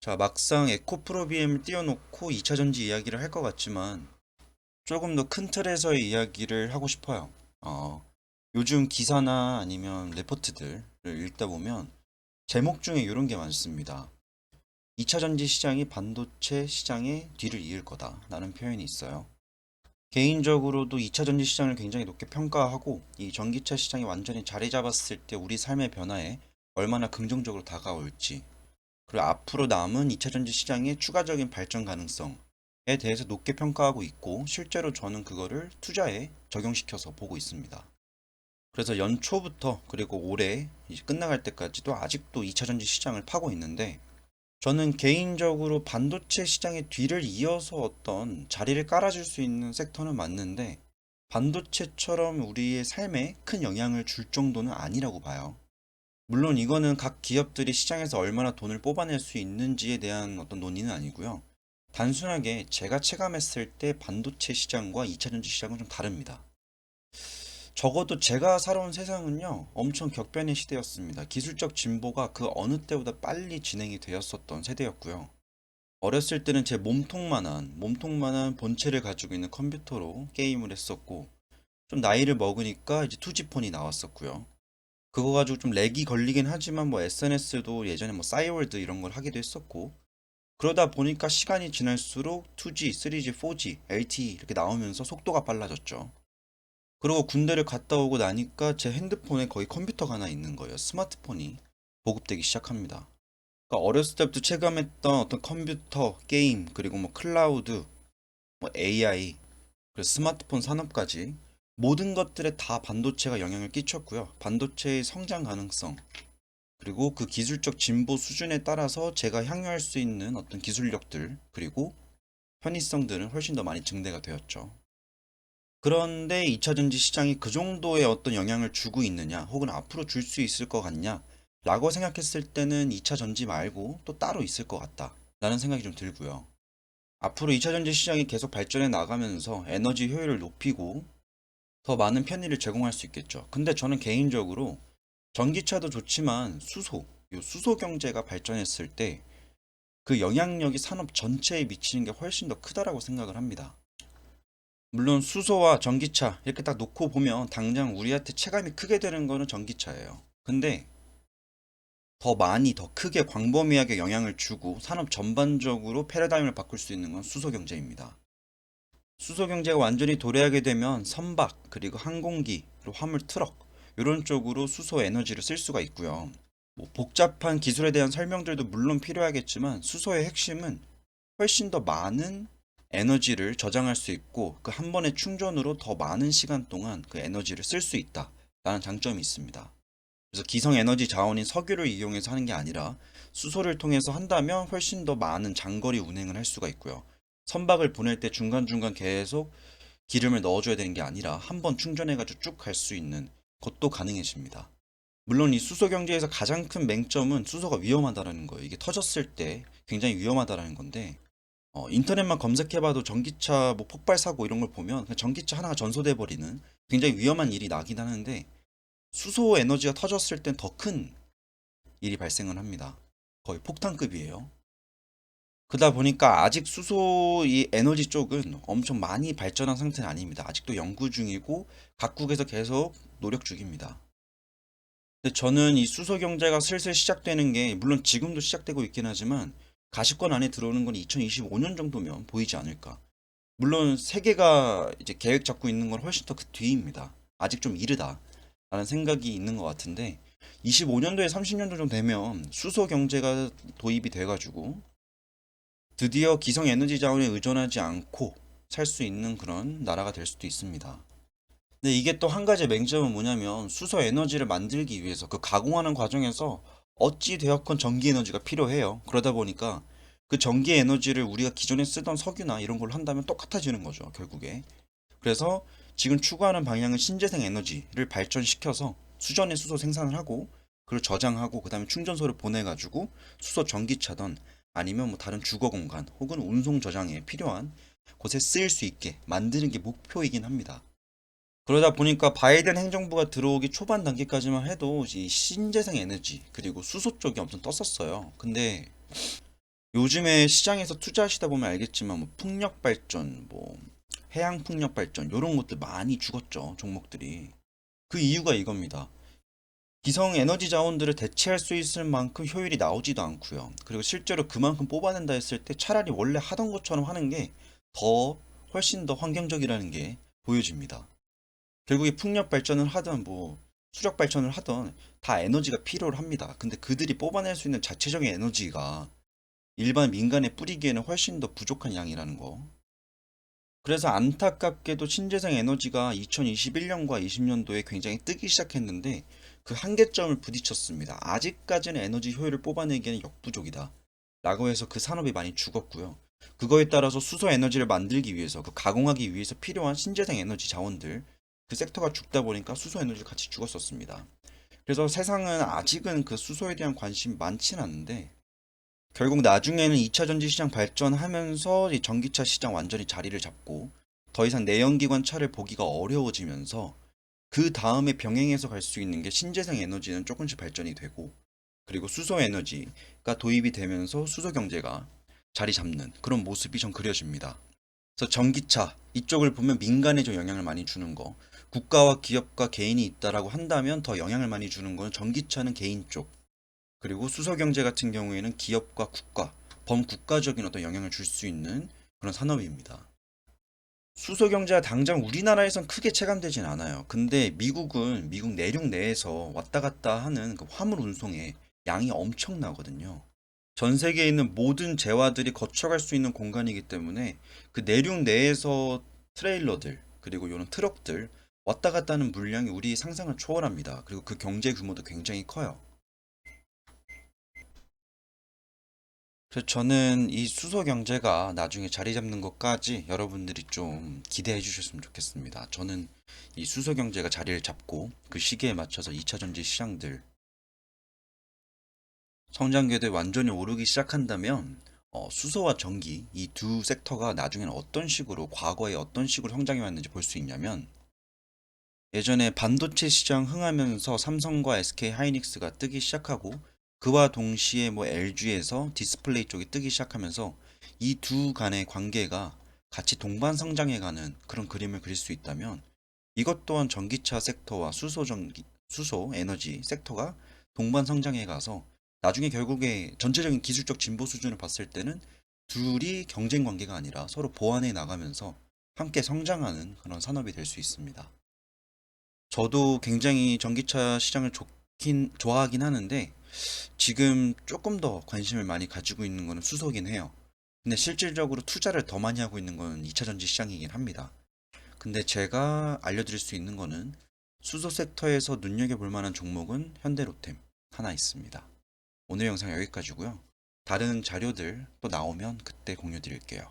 자, 막상 에코프로비엠을 띄워놓고 2차 전지 이야기를 할 것 같지만 조금 더 큰 틀에서의 이야기를 하고 싶어요. 어, 요즘 기사나 아니면 레포트들을 읽다 보면 제목 중에 이런 게 많습니다. 2차 전지 시장이 반도체 시장의 뒤를 이을 거다라는 표현이 있어요. 개인적으로도 2차 전지 시장을 굉장히 높게 평가하고 이 전기차 시장이 완전히 자리 잡았을 때 우리 삶의 변화에 얼마나 긍정적으로 다가올지, 그리고 앞으로 남은 2차 전지 시장의 추가적인 발전 가능성에 대해서 높게 평가하고 있고, 실제로 저는 그거를 투자에 적용시켜서 보고 있습니다. 그래서 연초부터 그리고 올해 이제 끝나갈 때까지도 아직도 2차 전지 시장을 파고 있는데, 저는 개인적으로 반도체 시장의 뒤를 이어서 어떤 자리를 깔아줄 수 있는 섹터는 맞는데, 반도체처럼 우리의 삶에 큰 영향을 줄 정도는 아니라고 봐요. 물론 이거는 각 기업들이 시장에서 얼마나 돈을 뽑아낼 수 있는지에 대한 어떤 논의는 아니고요. 단순하게 제가 체감했을 때 반도체 시장과 2차전지 시장은 좀 다릅니다. 적어도 제가 살아온 세상은요, 엄청 격변의 시대였습니다. 기술적 진보가 그 어느 때보다 빨리 진행이 되었었던 세대였고요. 어렸을 때는 제 몸통만한 본체를 가지고 있는 컴퓨터로 게임을 했었고, 좀 나이를 먹으니까 이제 투지폰이 나왔었고요. 그거 가지고 좀 렉이 걸리긴 하지만 뭐 SNS도 예전에 뭐 싸이월드 이런 걸 하기도 했었고, 그러다 보니까 시간이 지날수록 2G, 3G, 4G, LTE 이렇게 나오면서 속도가 빨라졌죠. 그리고 군대를 갔다 오고 나니까 제 핸드폰에 거의 컴퓨터가 하나 있는 거예요. 스마트폰이 보급되기 시작합니다. 그러니까 어렸을 때부터 체감했던 어떤 컴퓨터, 게임, 그리고 뭐 클라우드, 뭐 AI, 그리고 스마트폰 산업까지 모든 것들에 다 반도체가 영향을 끼쳤고요. 반도체의 성장 가능성, 그리고 그 기술적 진보 수준에 따라서 제가 향유할 수 있는 어떤 기술력들, 그리고 편의성들은 훨씬 더 많이 증대가 되었죠. 그런데 2차 전지 시장이 그 정도의 어떤 영향을 주고 있느냐, 혹은 앞으로 줄 수 있을 것 같냐, 라고 생각했을 때는 2차 전지 말고 또 따로 있을 것 같다, 라는 생각이 좀 들고요. 앞으로 2차 전지 시장이 계속 발전해 나가면서 에너지 효율을 높이고 더 많은 편의를 제공할 수 있겠죠. 근데 저는 개인적으로 전기차도 좋지만 수소 경제가 발전했을 때 그 영향력이 산업 전체에 미치는 게 훨씬 더 크다라고 생각을 합니다. 물론 수소와 전기차 이렇게 딱 놓고 보면 당장 우리한테 체감이 크게 되는 거는 전기차예요. 근데 더 많이 더 크게 광범위하게 영향을 주고 산업 전반적으로 패러다임을 바꿀 수 있는 건 수소 경제입니다. 수소 경제가 완전히 도래하게 되면 선박, 그리고 항공기, 그리고 화물 트럭 이런 쪽으로 수소 에너지를 쓸 수가 있고요. 뭐 복잡한 기술에 대한 설명들도 물론 필요하겠지만 수소의 핵심은 훨씬 더 많은 에너지를 저장할 수 있고, 그 한 번의 충전으로 더 많은 시간 동안 그 에너지를 쓸 수 있다라는 장점이 있습니다. 그래서 기성 에너지 자원인 석유를 이용해서 하는 게 아니라 수소를 통해서 한다면 훨씬 더 많은 장거리 운행을 할 수가 있고요. 선박을 보낼 때 중간중간 계속 기름을 넣어줘야 되는 게 아니라 한 번 충전해가지고 쭉 갈 수 있는 것도 가능해집니다. 물론 이 수소 경제에서 가장 큰 맹점은 수소가 위험하다라는 거예요. 이게 터졌을 때 굉장히 위험하다라는 건데, 인터넷만 검색해봐도 전기차 뭐 폭발 사고 이런 걸 보면 그냥 전기차 하나가 전소돼 버리는 굉장히 위험한 일이 나긴 하는데, 수소 에너지가 터졌을 땐 더 큰 일이 발생을 합니다. 거의 폭탄급이에요. 그러다 보니까 아직 수소 이 에너지 쪽은 엄청 많이 발전한 상태는 아닙니다. 아직도 연구 중이고 각국에서 계속 노력 중입니다. 근데 저는 이 수소 경제가 슬슬 시작되는 게, 물론 지금도 시작되고 있긴 하지만 가시권 안에 들어오는 건 2025년 정도면 보이지 않을까. 물론 세계가 이제 계획 잡고 있는 건 훨씬 더 그 뒤입니다. 아직 좀 이르다라는 생각이 있는 것 같은데, 25년도에 30년도 정도 되면 수소 경제가 도입이 돼가지고 드디어 기성 에너지 자원에 의존하지 않고 살 수 있는 그런 나라가 될 수도 있습니다. 근데 이게 또 한 가지 맹점은 뭐냐면, 수소 에너지를 만들기 위해서 그 가공하는 과정에서 어찌 되었건 전기 에너지가 필요해요. 그러다 보니까 그 전기 에너지를 우리가 기존에 쓰던 석유나 이런 걸로 한다면 똑같아지는 거죠, 결국에. 그래서 지금 추구하는 방향은 신재생 에너지를 발전시켜서 수전에 수소 생산을 하고, 그걸 저장하고, 그 다음에 충전소를 보내가지고 수소 전기차든 아니면 뭐 다른 주거 공간 혹은 운송 저장에 필요한 곳에 쓰일 수 있게 만드는 게 목표이긴 합니다. 그러다 보니까 바이든 행정부가 들어오기 초반 단계까지만 해도 이 신재생 에너지 그리고 수소 쪽이 엄청 떴었어요. 근데 요즘에 시장에서 투자하시다 보면 알겠지만 뭐 풍력 발전, 뭐 해양 풍력 발전 이런 것들 많이 죽었죠, 종목들이. 그 이유가 이겁니다. 기성 에너지 자원들을 대체할 수 있을 만큼 효율이 나오지도 않고요. 그리고 실제로 그만큼 뽑아낸다 했을 때 차라리 원래 하던 것처럼 하는 게 더 훨씬 더 환경적이라는 게 보여집니다. 결국에 풍력 발전을 하든 뭐 수력 발전을 하든 다 에너지가 필요를 합니다. 근데 그들이 뽑아낼 수 있는 자체적인 에너지가 일반 민간에 뿌리기에는 훨씬 더 부족한 양이라는 거. 그래서 안타깝게도 신재생 에너지가 2021년과 20년도에 굉장히 뜨기 시작했는데 그 한계점을 부딪혔습니다. 아직까지는 에너지 효율을 뽑아내기에는 역부족이다. 라고 해서 그 산업이 많이 죽었고요. 그거에 따라서 수소 에너지를 만들기 위해서 그 가공하기 위해서 필요한 신재생 에너지 자원들 그 섹터가 죽다 보니까 수소 에너지도 같이 죽었었습니다. 그래서 세상은 아직은 그 수소에 대한 관심이 많지는 않은데 결국 나중에는 2차 전지 시장 발전하면서 이 전기차 시장 완전히 자리를 잡고 더 이상 내연기관 차를 보기가 어려워지면서 그 다음에 병행해서 갈 수 있는 게 신재생 에너지는 조금씩 발전이 되고 그리고 수소 에너지가 도입이 되면서 수소 경제가 자리 잡는 그런 모습이 좀 그려집니다. 그래서 전기차 이쪽을 보면 민간에 좀 영향을 많이 주는 거 국가와 기업과 개인이 있다라고 한다면 더 영향을 많이 주는 건 전기차는 개인 쪽 그리고 수소 경제 같은 경우에는 기업과 국가, 범국가적인 어떤 영향을 줄 수 있는 그런 산업입니다. 수소 경제가 당장 우리나라에선 크게 체감되진 않아요. 근데 미국은 미국 내륙 내에서 왔다 갔다 하는 그 화물 운송의 양이 엄청나거든요. 전 세계에 있는 모든 재화들이 거쳐갈 수 있는 공간이기 때문에 그 내륙 내에서 트레일러들, 그리고 이런 트럭들 왔다 갔다 하는 물량이 우리 상상을 초월합니다. 그리고 그 경제 규모도 굉장히 커요. 그래서 저는 이 수소 경제가 나중에 자리 잡는 것까지 여러분들이 좀 기대해 주셨으면 좋겠습니다. 저는 이 수소 경제가 자리를 잡고 그 시기에 맞춰서 2차 전지 시장들 성장궤도에 완전히 오르기 시작한다면 수소와 전기 이 두 섹터가 나중에는 어떤 식으로 과거에 어떤 식으로 성장해 왔는지 볼 수 있냐면 예전에 반도체 시장 흥하면서 삼성과 SK 하이닉스가 뜨기 시작하고 그와 동시에 뭐 LG에서 디스플레이 쪽이 뜨기 시작하면서 이 두 간의 관계가 같이 동반 성장해가는 그런 그림을 그릴 수 있다면 이것 또한 전기차 섹터와 수소 에너지 섹터가 동반 성장해 가서 나중에 결국에 전체적인 기술적 진보 수준을 봤을 때는 둘이 경쟁 관계가 아니라 서로 보완해 나가면서 함께 성장하는 그런 산업이 될 수 있습니다. 저도 굉장히 전기차 시장을 좋아하긴 하는데 지금 조금 더 관심을 많이 가지고 있는 거는 수소긴 해요. 근데 실질적으로 투자를 더 많이 하고 있는 건 2차 전지 시장이긴 합니다. 근데 제가 알려드릴 수 있는 거는 수소 섹터에서 눈여겨볼 만한 종목은 현대로템 하나 있습니다. 오늘 영상 여기까지고요. 다른 자료들 또 나오면 그때 공유 드릴게요.